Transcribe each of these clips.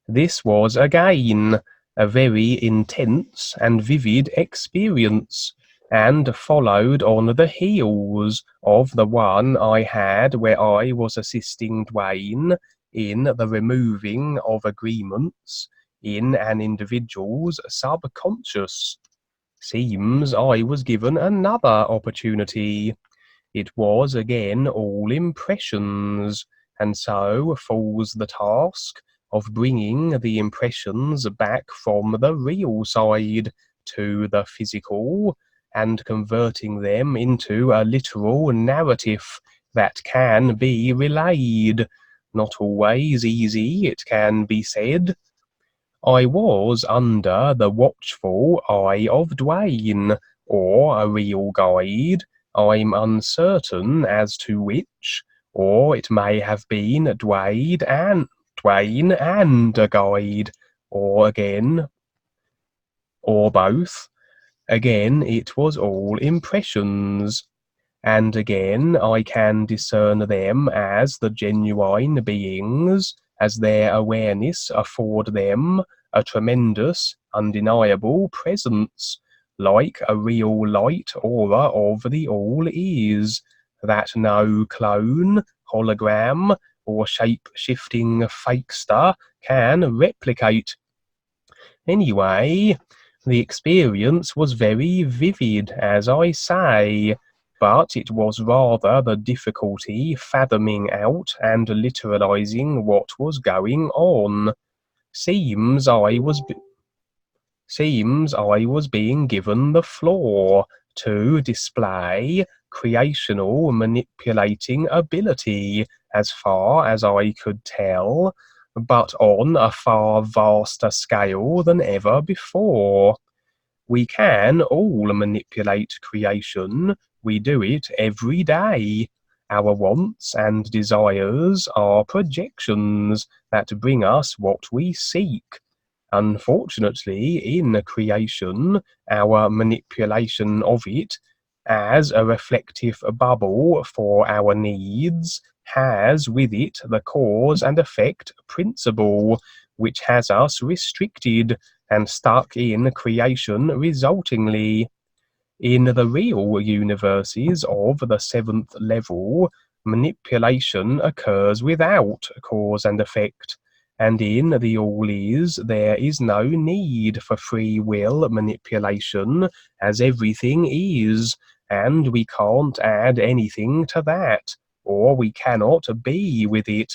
This was again a very intense and vivid experience, and followed on the heels of the one I had where I was assisting Dwayne in the removing of agreements in an individual's subconscious. Seems I was given another opportunity. It was again all impressions, and so falls the task of bringing the impressions back from the real side to the physical, and converting them into a literal narrative that can be relayed. Not always easy, it can be said. I was under the watchful eye of Dwayne, or a real guide. I'm uncertain as to which, or it may have been Dwayne and a guide, or again, or both. Again, it was all impressions, and again I can discern them as the genuine beings, as their awareness afford them a tremendous, undeniable presence, like a real light aura of the all is, that no clone, hologram, or shape-shifting fakester can replicate. Anyway, the experience was very vivid, as I say, but it was rather the difficulty fathoming out and literalizing what was going on. Seems I was being given the floor to display creational manipulating ability, as far as I could tell, but on a far vaster scale than ever before. We can all manipulate creation. We do it every day. Our wants and desires are projections that bring us what we seek. Unfortunately, in creation, our manipulation of it as a reflective bubble for our needs has with it the cause and effect principle, which has us restricted and stuck in creation resultingly. In the real universes of the seventh level, manipulation occurs without cause and effect, and in the all-is there is no need for free will manipulation, as everything is, and we can't add anything to that, or we cannot be with it.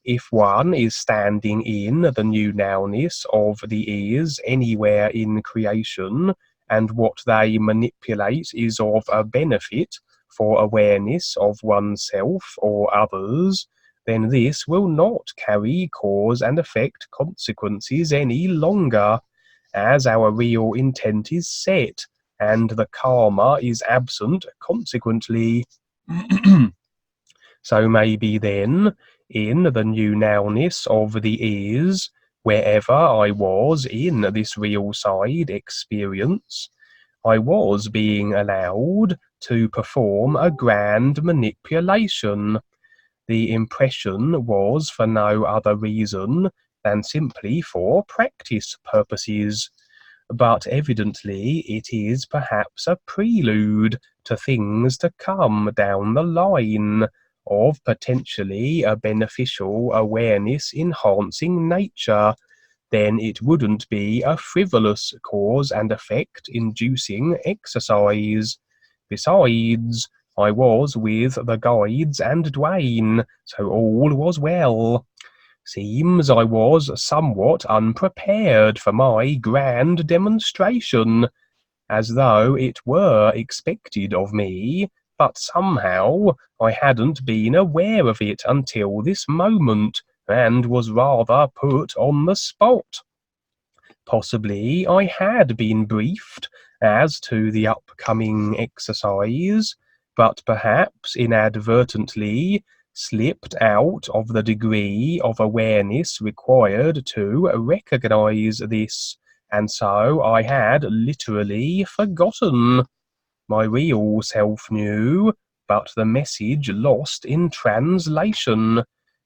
If one is standing in the new nowness of the is anywhere in creation, and what they manipulate is of a benefit for awareness of oneself or others, then this will not carry cause and effect consequences any longer, as our real intent is set, and the karma is absent consequently. So maybe then, in the new nowness of the is, wherever I was in this real side experience, I was being allowed to perform a grand manipulation. The impression was for no other reason than simply for practice purposes, but evidently it is perhaps a prelude to things to come down the line, of potentially a beneficial awareness enhancing nature. Then it wouldn't be a frivolous cause and effect inducing exercise. Besides, I was with the guides and Dwayne, so all was well. Seems I was somewhat unprepared for my grand demonstration, as though it were expected of me, but somehow I hadn't been aware of it until this moment, and was rather put on the spot. Possibly I had been briefed as to the upcoming exercise, but perhaps inadvertently slipped out of the degree of awareness required to recognize this, and so I had literally forgotten. My real self knew, but the message lost in translation.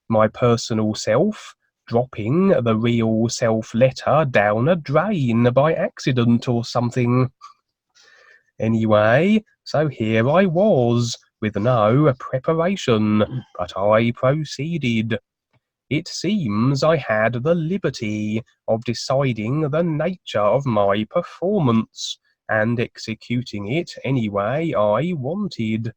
My personal self, dropping the real self letter down a drain by accident or something. Anyway, so here I was, with no preparation, but I proceeded. It seems I had the liberty of deciding the nature of my performance, and executing it any way I wanted.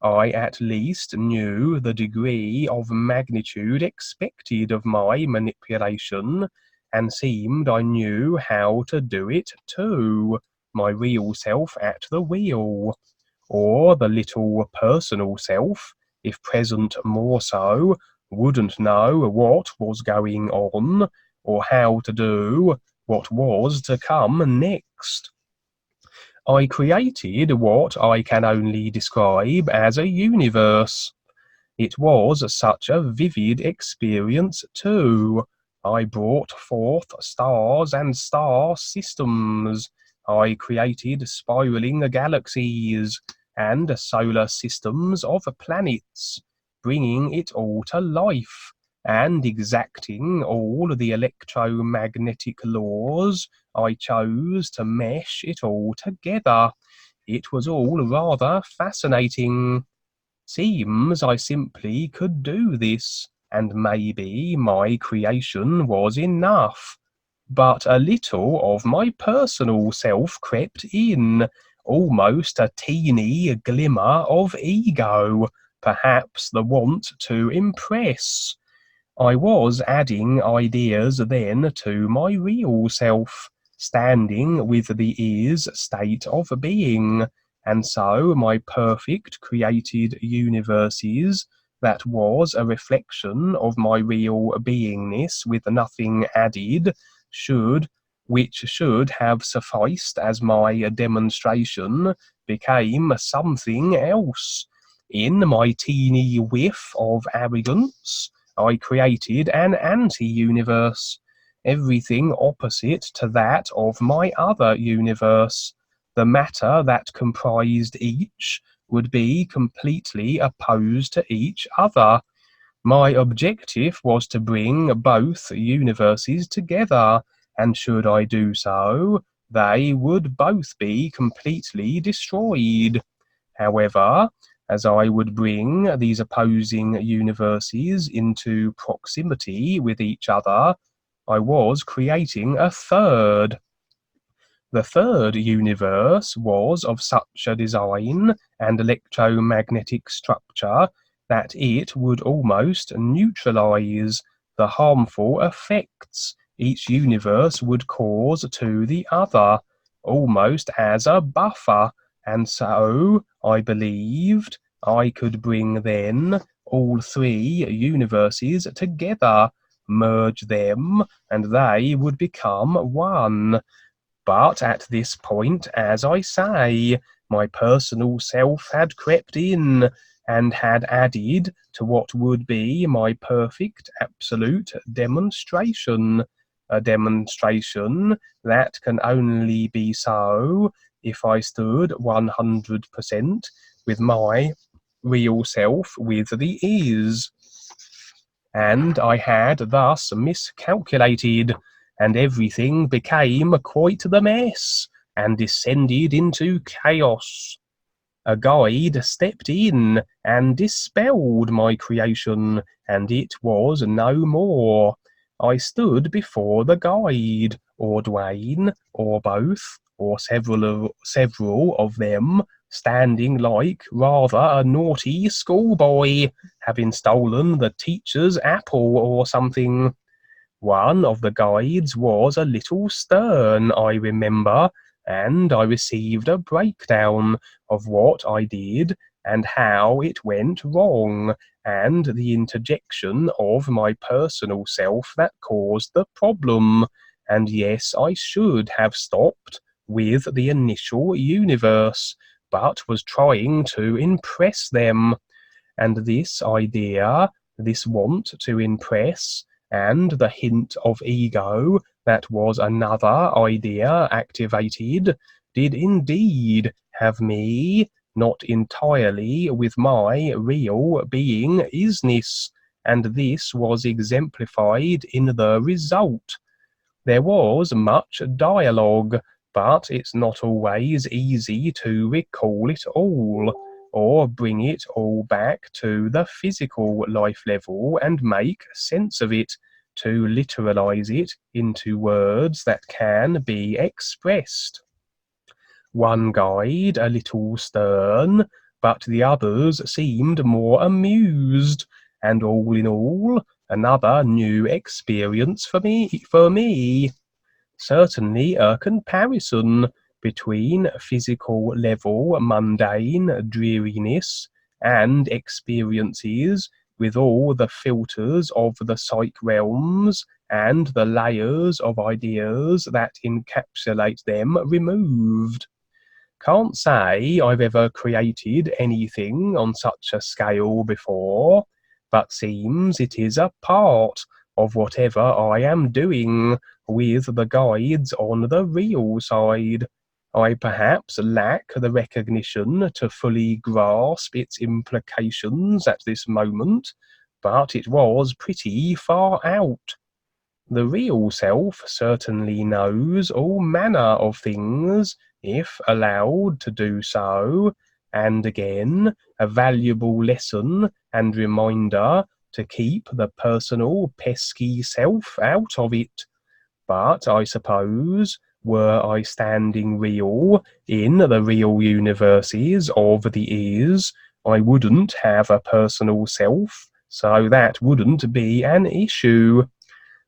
I at least knew the degree of magnitude expected of my manipulation, and seemed I knew how to do it too, my real self at the wheel, or the little personal self, if present more so, wouldn't know what was going on, or how to do what was to come next. I created what I can only describe as a universe. It was such a vivid experience too. I brought forth stars and star systems. I created spiraling galaxies and solar systems of planets, bringing it all to life, and exacting all the electromagnetic laws I chose to mesh it all together. It was all rather fascinating. Seems I simply could do this, and maybe my creation was enough. But a little of my personal self crept in, almost a teeny glimmer of ego, perhaps the want to impress. I was adding ideas then to my real self, standing with the is state of being, and so my perfect created universes, that was a reflection of my real beingness with nothing added, which should have sufficed as my demonstration, became something else. In my teeny whiff of arrogance, I created an anti-universe, everything opposite to that of my other universe. The matter that comprised each would be completely opposed to each other. My objective was to bring both universes together, and should I do so, they would both be completely destroyed. However, as I would bring these opposing universes into proximity with each other, I was creating a third. The third universe was of such a design and electromagnetic structure that it would almost neutralize the harmful effects each universe would cause to the other, almost as a buffer, and so I believed I could bring then all three universes together, merge them, and they would become one. But at this point, as I say, my personal self had crept in, and had added to what would be my perfect absolute demonstration, a demonstration that can only be so if I stood 100% with my real self with the is. And I had thus miscalculated, and everything became quite the mess, and descended into chaos. A guide stepped in and dispelled my creation, and it was no more. I stood before the guide, or Dwayne, or both, or several of them, standing like rather a naughty schoolboy, having stolen the teacher's apple or something. One of the guides was a little stern, I remember, and I received a breakdown of what I did and how it went wrong, and the interjection of my personal self that caused the problem. And yes, I should have stopped with the initial universe, but was trying to impress them. And this idea, this want to impress, and the hint of ego that was another idea activated, did indeed have me not entirely with my real being isness, and this was exemplified in the result. There was much dialogue, but it's not always easy to recall it all, or bring it all back to the physical life level and make sense of it, to literalize it into words that can be expressed. One guide a little stern, but the others seemed more amused, and all in all, another new experience for me. Certainly a comparison between physical level mundane dreariness and experiences with all the filters of the psych realms and the layers of ideas that encapsulate them removed. Can't say I've ever created anything on such a scale before, but seems it is a part of whatever I am doing with the guides on the real side. I perhaps lack the recognition to fully grasp its implications at this moment, but it was pretty far out. The real self certainly knows all manner of things, if allowed to do so, and again, a valuable lesson and reminder to keep the personal pesky self out of it. But I suppose, were I standing real in the real universes of the is, I wouldn't have a personal self, so that wouldn't be an issue.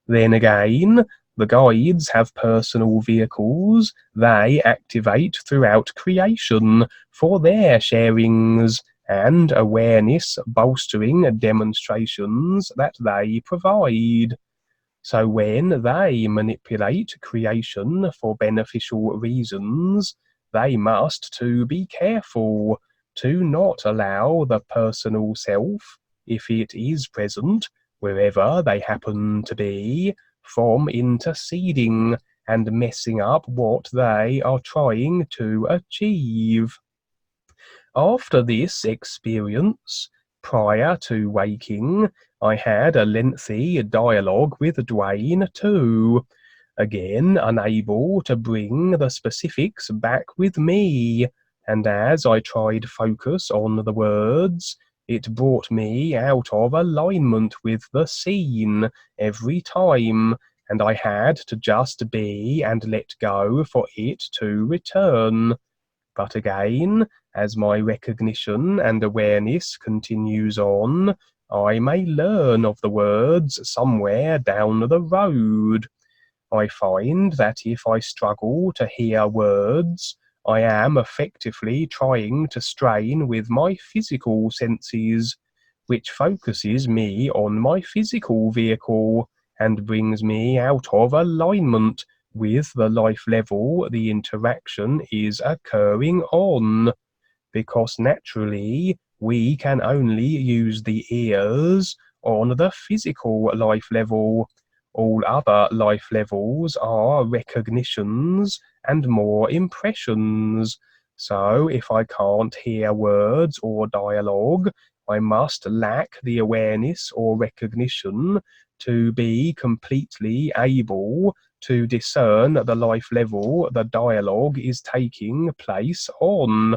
Then again, the guides have personal vehicles they activate throughout creation for their sharings and awareness bolstering demonstrations that they provide. So when they manipulate creation for beneficial reasons, they must to be careful to not allow the personal self, if it is present, wherever they happen to be, from interceding and messing up what they are trying to achieve. After this experience, prior to waking, I had a lengthy dialogue with Dwayne too, again unable to bring the specifics back with me, and as I tried focus on the words, it brought me out of alignment with the scene every time, and I had to just be and let go for it to return. But again, as my recognition and awareness continues on, I may learn of the words somewhere down the road. I find that if I struggle to hear words, I am effectively trying to strain with my physical senses, which focuses me on my physical vehicle and brings me out of alignment with the life level the interaction is occurring on, because naturally we can only use the ears on the physical life level. All other life levels are recognitions and more impressions. So if I can't hear words or dialogue, I must lack the awareness or recognition to be completely able to discern the life level the dialogue is taking place on.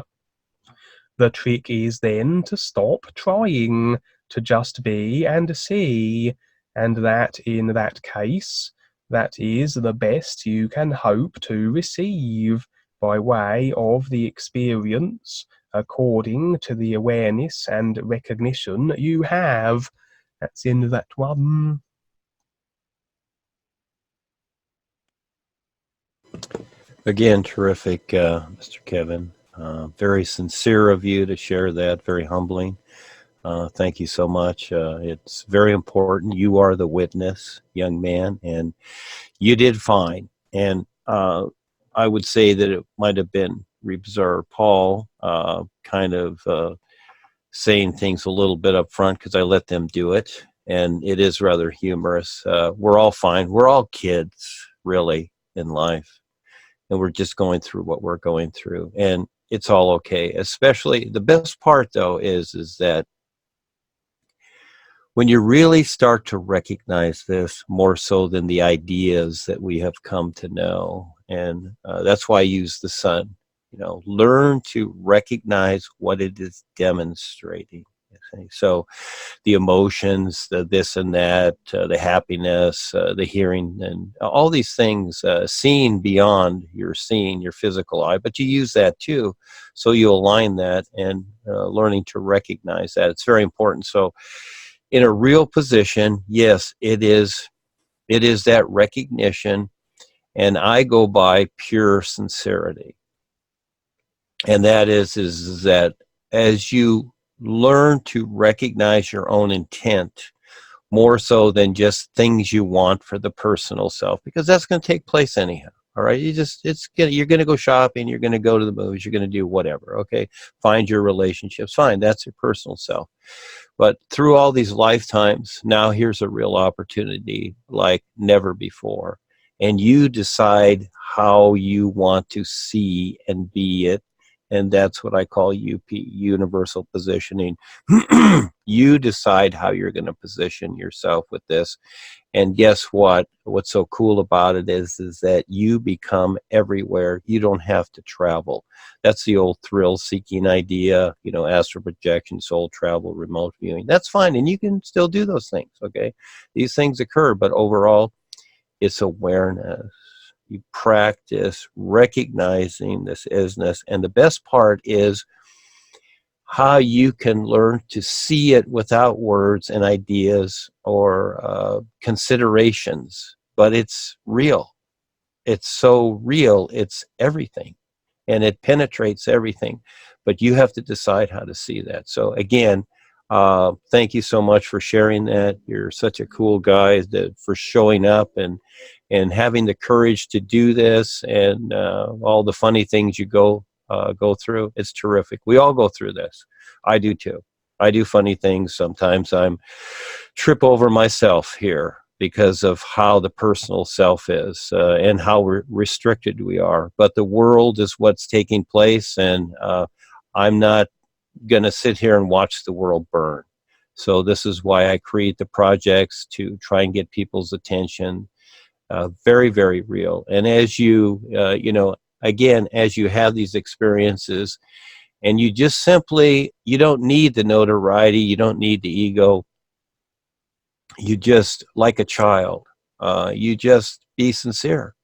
The trick is then to stop trying, to just be and see, and that in that case, that is the best you can hope to receive by way of the experience according to the awareness and recognition you have. That's in that one. Again, terrific, Mr. Kevin. Very sincere of you to share that, very humbling. Thank you so much. It's very important. You are the witness, young man, and you did fine. And I would say that it might have been Reserve Paul kind of saying things a little bit up front because I let them do it. And it is rather humorous. We're all fine. We're all kids, really, in life. And we're just going through what we're going through. And it's all okay. Especially the best part, though, is that when you really start to recognize this more so than the ideas that we have come to know, and that's why I use the sun, learn to recognize what it is demonstrating. Okay? So the emotions, the this and that, the happiness, the hearing, and all these things, seeing beyond your seeing, your physical eye, but you use that too. So you align that and learning to recognize that. It's very important. So in a real position, yes, it is. It is that recognition, and I go by pure sincerity. And that is that as you learn to recognize your own intent more so than just things you want for the personal self, because that's going to take place anyhow. All right, you're going to go shopping, you're going to go to the movies, you're going to do whatever. Okay, find your relationships, fine, that's your personal self. But through all these lifetimes, now here's a real opportunity like never before. And you decide how you want to see and be it. And that's what I call UP, universal positioning. You decide how you're going to position yourself with this. And guess what? What's so cool about it is that you become everywhere. You don't have to travel. That's the old thrill-seeking idea, astral projection, soul travel, remote viewing. That's fine, and you can still do those things, okay? These things occur, but overall, it's awareness. You practice recognizing this isness, and the best part is how you can learn to see it without words and ideas or considerations, but it's real. It's so real, it's everything, and it penetrates everything. But you have to decide how to see that. So again, thank you so much for sharing that. You're such a cool guy for showing up and having the courage to do this, and all the funny things you go through. It's terrific. We all go through this. I do too. I do funny things. Sometimes I'm trip over myself here because of how the personal self is, and how restricted we are. But the world is what's taking place, and I'm not going to sit here and watch the world burn. So this is why I create the projects, to try and get people's attention. Very, very real. And as again, as you have these experiences, and you just simply, you don't need the notoriety, you don't need the ego. You just, like a child, you just be sincere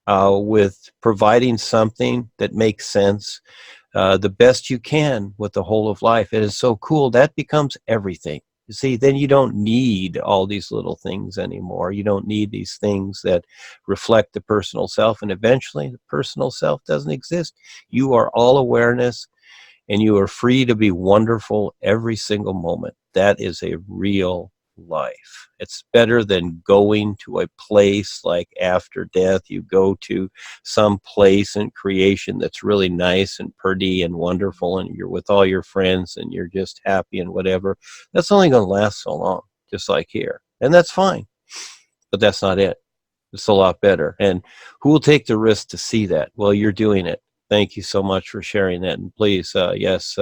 with providing something that makes sense, the best you can with the whole of life. It is so cool. That becomes everything. You see, then you don't need all these little things anymore. You don't need these things that reflect the personal self. And eventually, the personal self doesn't exist. You are all awareness, and you are free to be wonderful every single moment. That is a real life. It's better than going to a place like after death. You go to some place in creation that's really nice and pretty and wonderful, and you're with all your friends and you're just happy and whatever. That's only going to last so long, just like here. And that's fine. But that's not it. It's a lot better. And who will take the risk to see that? Well, you're doing it. Thank you so much for sharing that. And please, yes,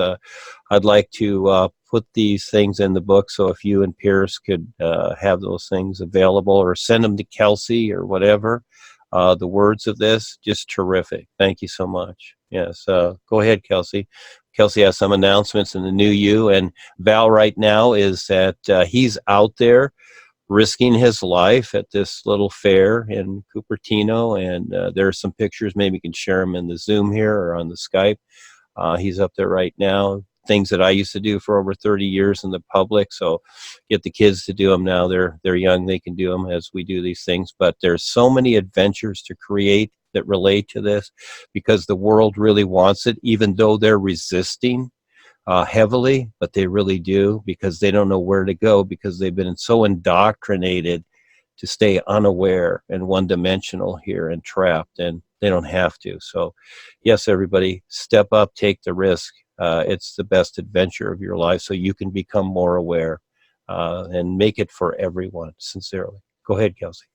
I'd like to put these things in the book. So if you and Pierce could have those things available, or send them to Kelsey or whatever, the words of this, just terrific. Thank you so much. Yes, go ahead, Kelsey. Kelsey has some announcements in the new you. And Val right now is that he's out there risking his life at this little fair in Cupertino, and there are some pictures. Maybe you can share them in the Zoom here or on the Skype. He's up there right now. Things that I used to do for over 30 years in the public. So get the kids to do them now. They're young. They can do them as we do these things. But there's so many adventures to create that relate to this, because the world really wants it, even though they're resisting heavily, but they really do, because they don't know where to go, because they've been so indoctrinated to stay unaware and one-dimensional here and trapped, and they don't have to. So yes, everybody, step up, take the risk. It's the best adventure of your life, so you can become more aware, and make it for everyone, sincerely. Go ahead, Kelsey.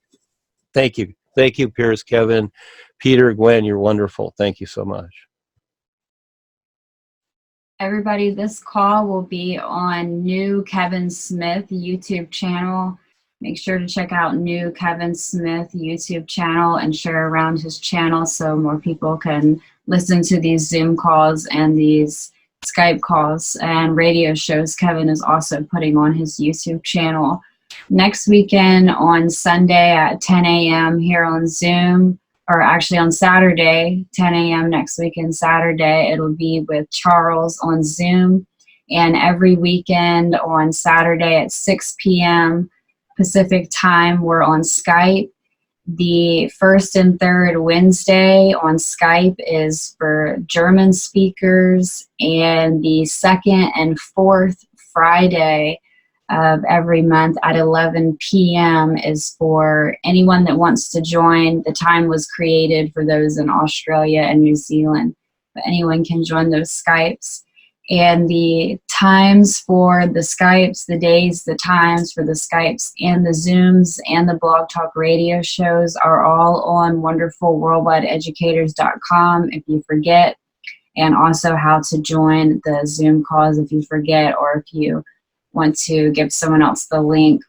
Thank you. Thank you, Pierce, Kevin, Peter, Gwen, you're wonderful. Thank you so much. Everybody, this call will be on New Kevin Smith YouTube channel. Make sure to check out New Kevin Smith YouTube channel and share around his channel so more people can listen to these Zoom calls and these Skype calls and radio shows Kevin is also putting on his YouTube channel. Next weekend on Sunday at 10 a.m. here on Zoom, or actually on Saturday, 10 a.m. next weekend, Saturday, it'll be with Charles on Zoom. And every weekend on Saturday at 6 p.m. Pacific time, we're on Skype. The first and third Wednesday on Skype is for German speakers, and the second and fourth Friday of every month at 11 p.m. is for anyone that wants to join. The time was created for those in Australia and New Zealand, but anyone can join those Skypes. And the times for the Skypes, the days, the times for the Skypes and the Zooms and the Blog Talk radio shows are all on wonderfulworldwideeducators.com if you forget, and also how to join the Zoom calls if you forget, or if you want to give someone else the link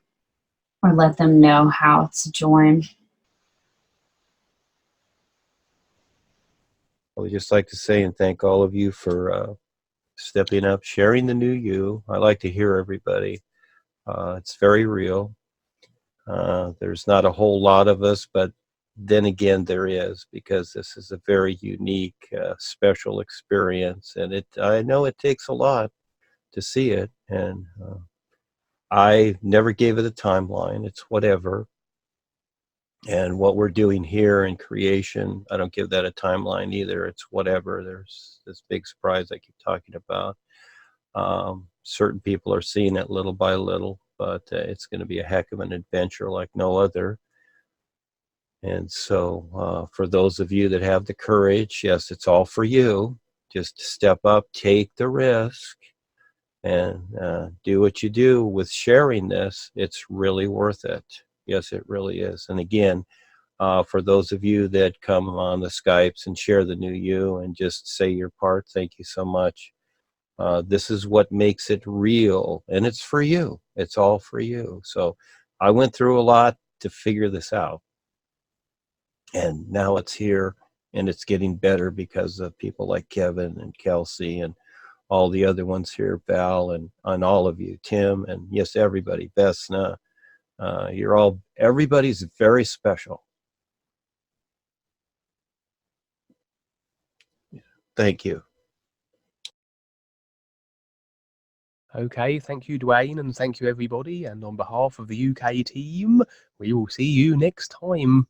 or let them know how to join. I would just like to say and thank all of you for stepping up, sharing the new you. I like to hear everybody. It's very real. There's not a whole lot of us, but then again, there is, because this is a very unique, special experience. And I know it takes a lot to see it. And I never gave it a timeline. It's whatever. And what we're doing here in creation, I don't give that a timeline either. It's whatever. There's this big surprise I keep talking about. Certain people are seeing it little by little, but it's going to be a heck of an adventure like no other. And so for those of you that have the courage, yes, it's all for you. Just step up, take the risk, and do what you do with sharing this. It's really worth it. Yes, it really is. And again, for those of you that come on the Skypes and share the new you and just say your part, thank you so much. This is what makes it real, and it's for you. It's all for you. So I went through a lot to figure this out, and now it's here, and it's getting better because of people like Kevin and Kelsey and all the other ones here, Val, and all of you, Tim, and yes, everybody, Vesna. Everybody's very special. Thank you. Okay, thank you, Dwayne, and thank you, everybody. And on behalf of the UK team, we will see you next time.